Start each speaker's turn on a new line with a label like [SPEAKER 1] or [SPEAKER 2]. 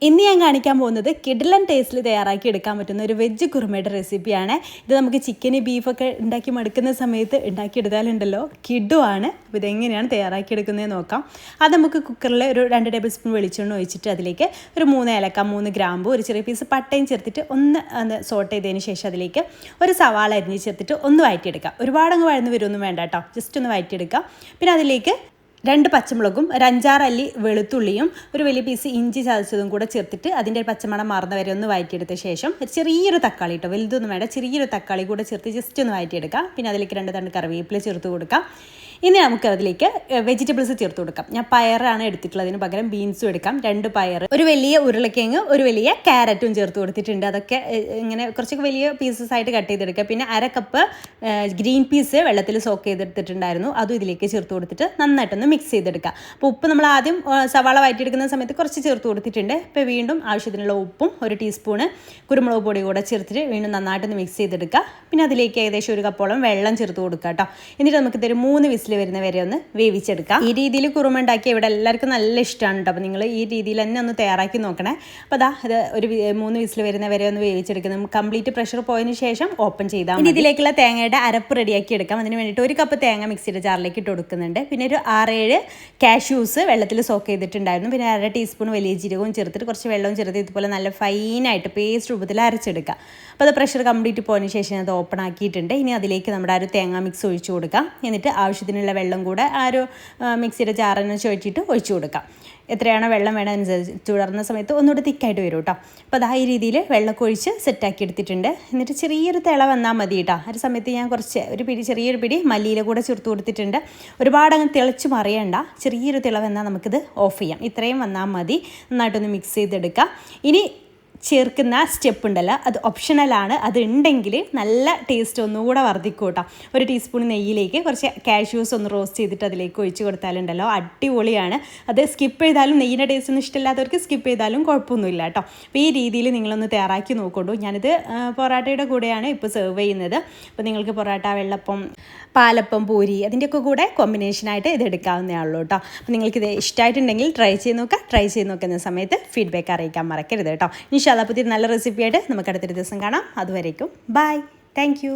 [SPEAKER 1] ഇന്ന് ഞാൻ കാണിക്കാൻ പോകുന്നത് കിടിലൻ ടേസ്റ്റിൽ തയ്യാറാക്കി എടുക്കാൻ പറ്റുന്ന ഒരു വെജ് കുറുമയുടെ റെസിപ്പിയാണ്. ഇത് നമുക്ക് ചിക്കന് ബീഫൊക്കെ ഉണ്ടാക്കി മടുക്കുന്ന സമയത്ത് ഉണ്ടാക്കിയെടുത്താലുണ്ടല്ലോ കിടുവാണ്. അപ്പോൾ ഇതെങ്ങനെയാണ് തയ്യാറാക്കി എടുക്കുന്നതെന്ന് നോക്കാം. അത് നമുക്ക് കുക്കറിൽ ഒരു 2 ടേബിൾ സ്പൂൺ വെളിച്ചെണ്ണ ഒഴിച്ചിട്ട് അതിലേക്ക് ഒരു 3 ഏലക്ക, 3 ഗ്രാമ്പു, ഒരു ചെറിയ പീസ് പട്ടയും ചേർത്തിട്ട് ഒന്ന് സോട്ട് ചെയ്തതിന് ശേഷം അതിലേക്ക് ഒരു സവാള അരിഞ്ഞ് ചേർത്തിട്ട് ഒന്ന് വഴറ്റിയെടുക്കാം. ഒരുപാടങ്ങ് വഴന്ന് വരുമൊന്നും വേണ്ട കേട്ടോ, ജസ്റ്റ് ഒന്ന് വഴറ്റിയെടുക്കാം. പിന്നെ അതിലേക്ക് 2 പച്ചമുളകും, ഒരു 5-6 അല്ലി വെളുത്തുള്ളിയും, ഒരു വലിയ പീസ് ഇഞ്ചി ചതച്ചതും കൂടെ ചേർത്തിട്ട് അതിൻ്റെ പച്ചമണം മാറുന്ന വരെ ഒന്ന് വഴറ്റിയെടുത്ത ശേഷം ചെറിയൊരു തക്കാളി കേട്ടോ, വലുതൊന്നും വേണ്ട, ചെറിയൊരു തക്കാളി കൂടെ ചേർത്ത് ജസ്റ്റ് ഒന്ന് വഴറ്റിയെടുക്കാം. പിന്നെ അതിലേക്ക് 2 തണ്ട് കറിവേപ്പില ചേർത്ത് കൊടുക്കാം. ഇനി നമുക്ക് അതിലേക്ക് വെജിറ്റബിൾസ് ചേർത്ത് കൊടുക്കാം. ഞാൻ പയറാണ് എടുത്തിട്ടുള്ളത്, അതിന് പകരം ബീൻസും എടുക്കാം. 2 പയർ, ഒരു വലിയ ഉരുളക്കിഴങ്ങ്, ഒരു വലിയ ക്യാരറ്റും ചേർത്ത് കൊടുത്തിട്ടുണ്ട്. അതൊക്കെ ഇങ്ങനെ കുറച്ചൊക്കെ വലിയ പീസസ് ആയിട്ട് കട്ട് ചെയ്തെടുക്കുക. പിന്നെ 1/2 കപ്പ് ഗ്രീൻ പീസ് വെള്ളത്തിൽ സോക്ക് ചെയ്തെടുത്തിട്ടുണ്ടായിരുന്നു, അതും ഇതിലേക്ക് ചേർത്ത് കൊടുത്തിട്ട് നന്നായിട്ടൊന്ന് മിക്സ് ചെയ്തെടുക്കുക. അപ്പോൾ ഉപ്പ് നമ്മൾ ആദ്യം സവാള വഴറ്റിയെടുക്കുന്ന സമയത്ത് കുറച്ച് ചേർത്ത് കൊടുത്തിട്ടുണ്ട്. ഇപ്പോൾ വീണ്ടും ആവശ്യത്തിനുള്ള ഉപ്പും 1 ടീസ്പൂണ് കുരുമുളക് പൊടി കൂടെ ചേർത്തിട്ട് വീണ്ടും നന്നായിട്ടൊന്ന് മിക്സ് ചെയ്തെടുക്കുക. പിന്നെ അതിലേക്ക് ഏകദേശം 1 കപ്പോളം വെള്ളം ചേർത്ത് കൊടുക്കുക കേട്ടോ. എന്നിട്ട് നമുക്കിതൊരു 3 വിസിൽ വരുന്ന വരെ ഒന്ന് വേവിച്ചെടുക്കാം. ഈ രീതിയിൽ കുറുമ ഉണ്ടാക്കി ഇവിടെ എല്ലാവർക്കും നല്ല ഇഷ്ടമാണ് കേട്ടോ. അപ്പോൾ നിങ്ങൾ ഈ രീതിയിൽ തന്നെ ഒന്ന് തയ്യാറാക്കി നോക്കണേ. അപ്പോൾ ഇത് ഒരു 3 വിസിൽ വരുന്ന വരെ ഒന്ന് വേവിച്ചെടുക്കുന്നത്. കംപ്ലീറ്റ് പ്രഷർ പോയതിന് ശേഷം ഓപ്പൺ ചെയ്താൽ ഇനി ഇതിലേക്കുള്ള തേങ്ങയുടെ അരപ്പ് റെഡിയാക്കി എടുക്കാം. അതിന് വേണ്ടിയിട്ട് 1 കപ്പ് തേങ്ങ മിക്സിയുടെ ജാറിലേക്ക് ഇട്ട് കൊടുക്കുന്നുണ്ട്. പിന്നെ ഒരു 6-7 കാഷ്യൂസ് വെള്ളത്തിൽ സോക്ക് ചെയ്തിട്ടുണ്ടായിരുന്നു. പിന്നെ 1/2 ടീസ്പൂൺ വലിയ ജീരകവും ചേർത്തിട്ട് കുറച്ച് വെള്ളവും ചേർത്ത് ഇതുപോലെ നല്ല ഫൈനായിട്ട് പേസ്റ്റ് രൂപത്തിൽ അരച്ചെടുക്കുക. അപ്പോൾ അത് പ്രഷർ കംപ്ലീറ്റ് പോയതിന് ശേഷം അത് ഓപ്പൺ ആക്കിയിട്ടുണ്ട്. ഇനി അതിലേക്ക് നമ്മുടെ ഒരു തേങ്ങ മിക്സ് ഒഴിച്ചു കൊടുക്കാം. എന്നിട്ട് ആവശ്യത്തിനുള്ള വെള്ളം കൂടെ ആ ഒരു മിക്സിയുടെ ജാറിന് ചുവച്ചിട്ട് ഒഴിച്ചു കൊടുക്കാം. എത്രയാണോ വെള്ളം വേണമെന്നനുസരിച്ച് ചൂടാറുന്ന സമയത്ത് ഒന്നുകൂടി തിക്കായിട്ട് വരും കേട്ടോ. അപ്പോൾ ഈ രീതിയിൽ വെള്ളമൊക്കെ ഒഴിച്ച് സെറ്റാക്കി എടുത്തിട്ടുണ്ട്. എന്നിട്ട് ചെറിയൊരു തിള വന്നാൽ മതി കേട്ടോ. ആ ഒരു സമയത്ത് ഞാൻ ചെറിയൊരു പിടി മല്ലിയില കൂടെ ചേർത്ത് കൊടുത്തിട്ടുണ്ട്. ഒരുപാട് അങ്ങ് തിളച്ച് മറിയണ്ട, ചെറിയൊരു തിള വന്നാൽ നമുക്കിത് ഓഫ് ചെയ്യാം. ഇത്രയും വന്നാൽ മതി. നന്നായിട്ടൊന്ന് മിക്സ് ചെയ്തെടുക്കാം. ഇനി ചേർക്കുന്ന സ്റ്റെപ്പ് ഉണ്ടല്ലോ, അത് ഓപ്ഷണലാണ്. അത് ഉണ്ടെങ്കിൽ നല്ല ടേസ്റ്റ് ഒന്നുകൂടെ വർദ്ധിക്കും കേട്ടോ. 1 ടീസ്പൂൺ നെയ്യിലേക്ക് കുറച്ച് കാഷ്യൂസ് ഒന്ന് റോസ്റ്റ് ചെയ്തിട്ട് അതിലേക്ക് ഒഴിച്ച് കൊടുത്താലുണ്ടല്ലോ അടിപൊളിയാണ്. അത് സ്കിപ്പ് ചെയ്താലും, നെയ്യിൻ്റെ ടേസ്റ്റ് ഒന്നും ഇഷ്ടമില്ലാത്തവർക്ക് സ്കിപ്പ് ചെയ്താലും കുഴപ്പമൊന്നുമില്ല കേട്ടോ. അപ്പോൾ ഈ രീതിയിൽ നിങ്ങളൊന്ന് തയ്യാറാക്കി നോക്കൂ. ഞാനിത് പൊറാട്ടയുടെ കൂടെയാണ് ഇപ്പോൾ സെർവ് ചെയ്യുന്നത്. അപ്പോൾ നിങ്ങൾക്ക് പൊറാട്ട, വെള്ളപ്പം, പാലപ്പം, പൂരി അതിൻ്റെയൊക്കെ കൂടെ കോമ്പിനേഷനായിട്ട് ഇത് എടുക്കാവുന്നതാണല്ലോ കേട്ടോ. അപ്പോൾ നിങ്ങൾക്കിത് ഇഷ്ടമായിട്ടുണ്ടെങ്കിൽ ട്രൈ ചെയ്ത് നോക്കുന്ന സമയത്ത് ഫീഡ്ബാക്ക് അറിയിക്കാൻ മറക്കരുത് കേട്ടോ. ഇൻഷാല്ലാ പുതിയൊരു നല്ല റെസിപ്പിയായിട്ട് നമുക്ക് അടുത്തൊരു ദിവസം കാണാം. അതുവരേക്കും ബൈ, താങ്ക് യു.